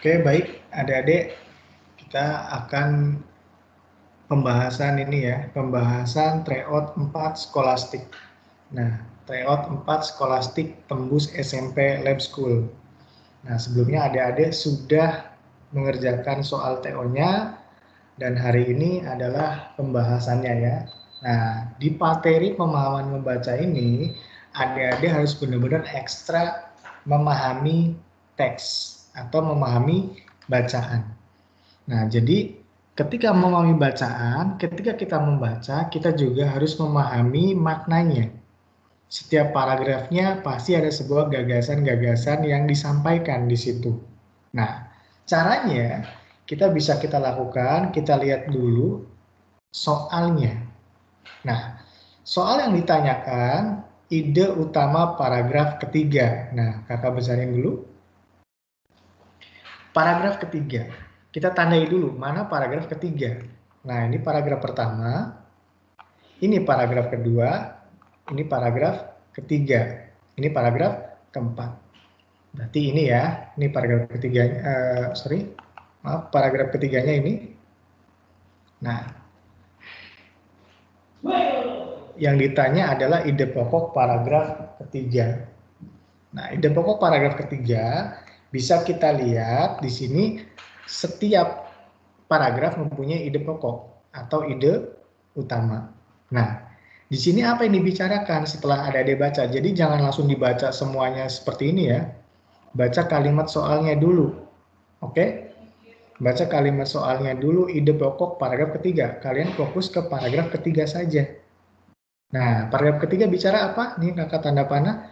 Oke, baik adik-adik, kita akan pembahasan ini ya, pembahasan tryout 4 skolastik. Nah, tryout 4 skolastik tembus SMP Lab School. Nah, sebelumnya adik-adik sudah mengerjakan soal TO-nya dan hari ini adalah pembahasannya ya. Nah, di materi pemahaman membaca ini, adik-adik harus benar-benar ekstra memahami teks atau memahami bacaan. Nah, jadi ketika memahami bacaan, ketika kita membaca, kita juga harus memahami maknanya. Setiap paragrafnya pasti ada sebuah gagasan-gagasan yang disampaikan di situ. Nah, caranya kita lakukan, kita lihat dulu soalnya. Nah, soal yang ditanyakan ide utama paragraf ketiga. Nah, kakak besarin dulu. Paragraf ketiga. Kita tandai dulu mana paragraf ketiga. Nah, ini paragraf pertama, ini paragraf kedua, ini paragraf ketiga, ini paragraf keempat. Berarti ini ya, ini paragraf ketiga, paragraf ketiganya ini. Nah, yang ditanya adalah ide pokok paragraf ketiga. Nah, ide pokok paragraf ketiga bisa kita lihat di sini setiap paragraf mempunyai ide pokok atau ide utama. Nah, di sini apa yang dibicarakan setelah adik-adik baca? Jadi jangan langsung dibaca semuanya seperti ini ya. Baca kalimat soalnya dulu. Oke? Baca kalimat soalnya dulu, ide pokok paragraf ketiga. Kalian fokus ke paragraf ketiga saja. Nah, paragraf ketiga bicara apa? Nih kakak tanda panah.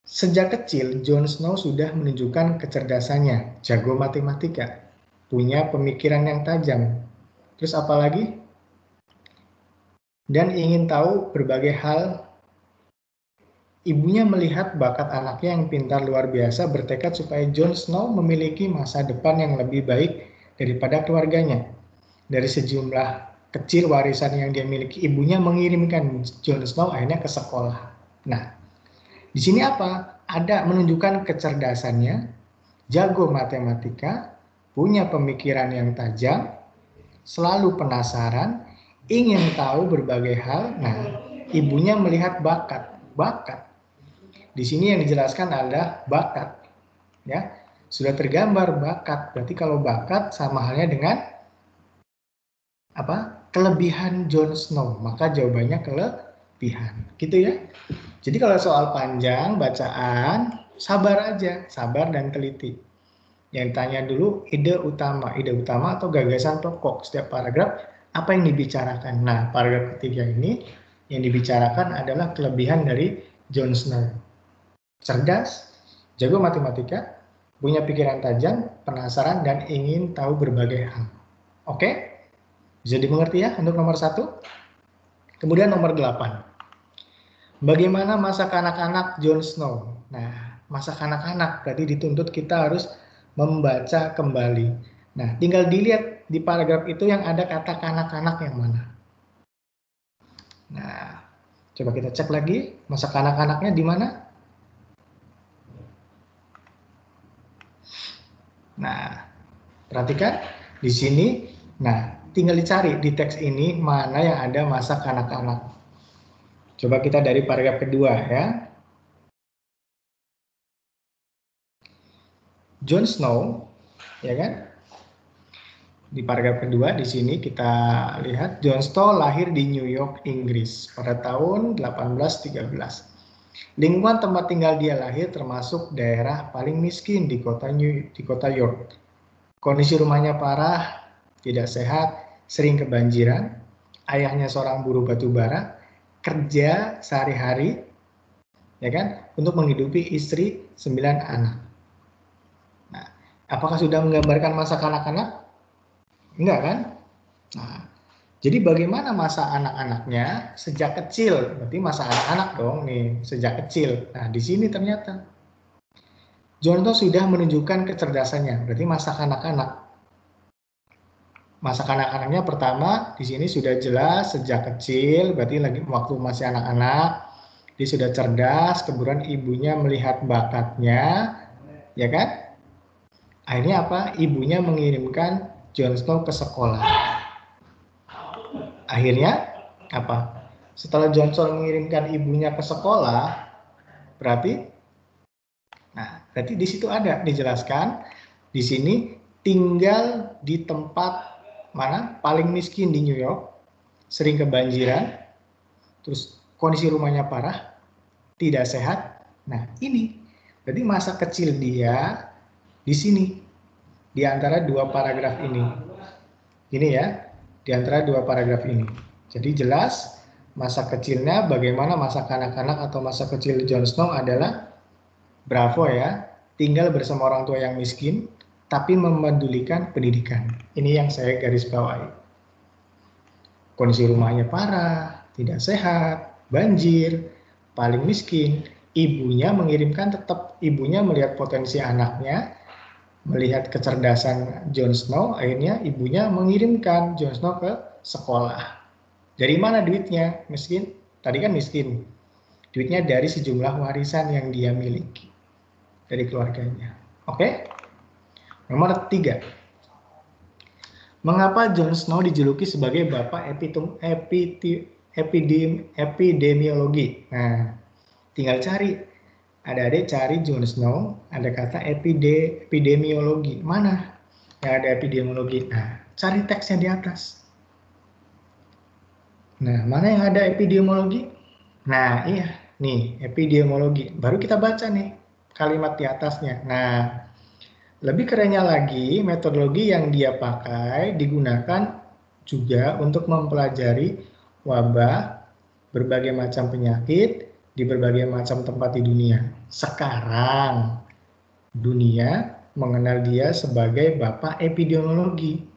Sejak kecil, Jon Snow sudah menunjukkan kecerdasannya, jago matematika, punya pemikiran yang tajam. Terus apa lagi? Dan ingin tahu berbagai hal. Ibunya melihat bakat anaknya yang pintar luar biasa, bertekad supaya Jon Snow memiliki masa depan yang lebih baik daripada keluarganya. Dari sejumlah kecil warisan yang dia miliki, ibunya mengirimkan Jon Snow akhirnya ke sekolah. Nah, di sini apa? Ada menunjukkan kecerdasannya, jago matematika, punya pemikiran yang tajam, selalu penasaran, ingin tahu berbagai hal. Nah, ibunya melihat bakat. Di sini yang dijelaskan adalah bakat. Ya, sudah tergambar bakat. Berarti kalau bakat sama halnya dengan apa? Kelebihan Jon Snow. Maka jawabannya kelebihan. Gitu ya. Jadi kalau soal panjang bacaan, sabar aja, sabar dan teliti. Yang tanya dulu ide utama atau gagasan pokok setiap paragraf apa yang dibicarakan. Nah, paragraf ketiga ini yang dibicarakan adalah kelebihan dari Jon Snow. Cerdas, jago matematika, punya pikiran tajam, penasaran, dan ingin tahu berbagai hal. Oke? Bisa dimengerti ya untuk nomor 1. Kemudian nomor 8. Bagaimana masa kanak-kanak Jon Snow? Nah, masa kanak-kanak berarti dituntut kita harus membaca kembali. Nah, tinggal dilihat di paragraf itu yang ada kata kanak-kanak yang mana. Nah, coba kita cek lagi masa kanak-kanaknya di mana. Nah, perhatikan di sini. Nah, tinggal dicari di teks ini mana yang ada masa kanak-kanak. Coba kita dari paragraf kedua ya. Jon Snow, ya kan? Di paragraf kedua di sini kita lihat Jon Snow lahir di New York, Inggris pada tahun 1813. Lingkungan tempat tinggal dia lahir termasuk daerah paling miskin di kota York. Kondisi rumahnya parah, tidak sehat, sering kebanjiran. Ayahnya seorang buruh batu bara, kerja sehari-hari, ya kan, untuk menghidupi istri 9 anak. Nah, apakah sudah menggambarkan masa kanak-kanak? Enggak kan? Nah, jadi bagaimana masa anak-anaknya sejak kecil? Berarti masa anak-anak dong nih, sejak kecil. Nah, di sini ternyata Jonto sudah menunjukkan kecerdasannya, berarti masa kanak-kanak. Masa kanak-kanaknya pertama di sini sudah jelas sejak kecil, berarti lagi waktu masih anak-anak, dia sudah cerdas, kemudian ibunya melihat bakatnya, ya kan? Akhirnya apa? Ibunya mengirimkan Jon Snow ke sekolah. Akhirnya apa? Setelah Jon Snow mengirimkan ibunya ke sekolah, berarti di situ ada dijelaskan di sini tinggal di tempat mana paling miskin di New York, sering kebanjiran, terus kondisi rumahnya parah, tidak sehat. Nah, ini berarti masa kecil dia di sini di antara dua paragraf ini. Ini ya, di antara dua paragraf ini. Jadi jelas masa kecilnya bagaimana masa kanak-kanak atau masa kecil Jon Snow adalah bravo ya, tinggal bersama orang tua yang miskin tapi memedulikan pendidikan. Ini yang saya garis bawahi. Kondisi rumahnya parah, tidak sehat, banjir, paling miskin. Ibunya mengirimkan tetap, ibunya melihat potensi anaknya, melihat kecerdasan Jon Snow, akhirnya ibunya mengirimkan Jon Snow ke sekolah. Dari mana duitnya? Miskin? Tadi kan miskin. Duitnya dari sejumlah warisan yang dia miliki dari keluarganya. Oke? Nomor 3. Mengapa Jon Snow dijuluki sebagai bapak epidemiologi? Nah, tinggal cari. Adik-adik cari Jon Snow, ada kata epidemiologi. Mana yang ada epidemiologi? Nah, cari teksnya di atas. Nah, mana yang ada epidemiologi? Nah, iya, nih, epidemiologi. Baru kita baca nih kalimat di atasnya. Nah, lebih kerennya lagi, metodologi yang dia pakai digunakan juga untuk mempelajari wabah, berbagai macam penyakit di berbagai macam tempat di dunia. Sekarang, dunia mengenal dia sebagai bapak epidemiologi.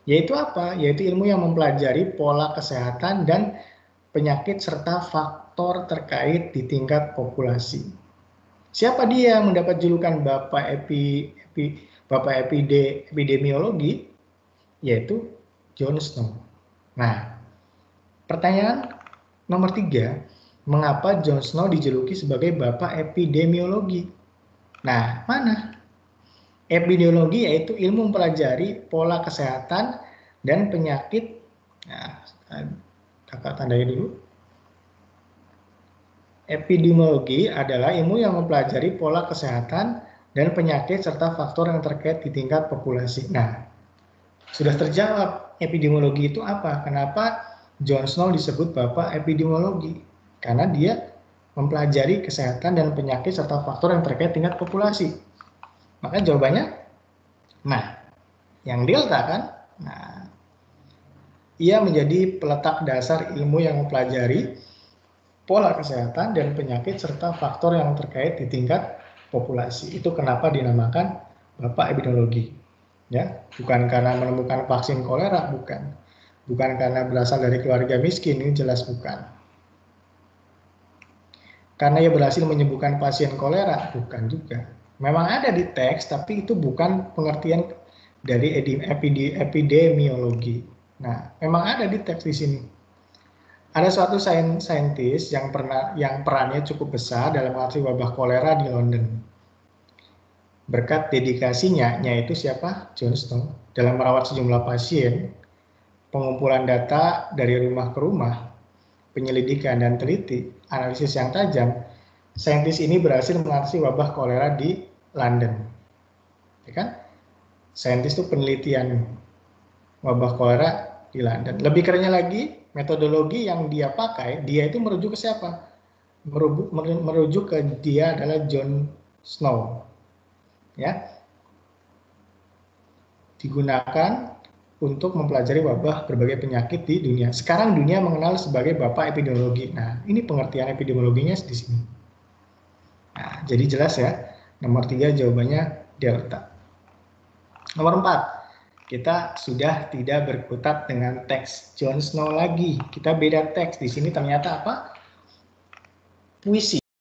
Yaitu apa? Yaitu ilmu yang mempelajari pola kesehatan dan penyakit serta faktor terkait di tingkat populasi. Siapa dia yang mendapat julukan bapak epidemiologi? Yaitu Jon Snow. Nah, pertanyaan nomor 3, mengapa Jon Snow dijuluki sebagai bapak epidemiologi? Nah, mana? Epidemiologi yaitu ilmu mempelajari pola kesehatan dan penyakit. Nah, kakak tandai dulu. Epidemiologi adalah ilmu yang mempelajari pola kesehatan dan penyakit serta faktor yang terkait di tingkat populasi. Nah, sudah terjawab epidemiologi itu apa? Kenapa Jon Snow disebut bapak epidemiologi? Karena dia mempelajari kesehatan dan penyakit serta faktor yang terkait tingkat populasi. Maka jawabannya, nah, yang delta kan? Nah, ia menjadi peletak dasar ilmu yang mempelajari pola kesehatan dan penyakit serta faktor yang terkait di tingkat populasi. Itu kenapa dinamakan bapak epidemiologi. Ya, bukan karena menemukan vaksin kolera, bukan. Bukan karena berasal dari keluarga miskin, ini jelas bukan. Karena ia berhasil menyembuhkan pasien kolera, bukan juga. Memang ada di teks, tapi itu bukan pengertian dari epidemiologi. Nah, memang ada di teks di sini. Ada suatu saintis yang perannya cukup besar dalam mengatasi wabah kolera di London. Berkat dedikasinya, yaitu siapa? Jon Snow, dalam merawat sejumlah pasien, pengumpulan data dari rumah ke rumah, penyelidikan dan teliti, analisis yang tajam, saintis ini berhasil mengatasi wabah kolera di London. Ya kan? Saintis itu penelitian wabah kolera di London. Lebih kerennya lagi, metodologi yang dia pakai, dia itu merujuk ke siapa? Merujuk ke dia adalah Jon Snow. Ya. Digunakan untuk mempelajari wabah berbagai penyakit di dunia. Sekarang dunia mengenal sebagai bapak epidemiologi. Nah, ini pengertian epidemiologinya di sini. Nah, jadi jelas ya. Nomor 3 jawabannya delta. Nomor 4, kita sudah tidak berkutat dengan teks Jon Snow lagi. Kita beda teks. Di sini ternyata apa? Puisi.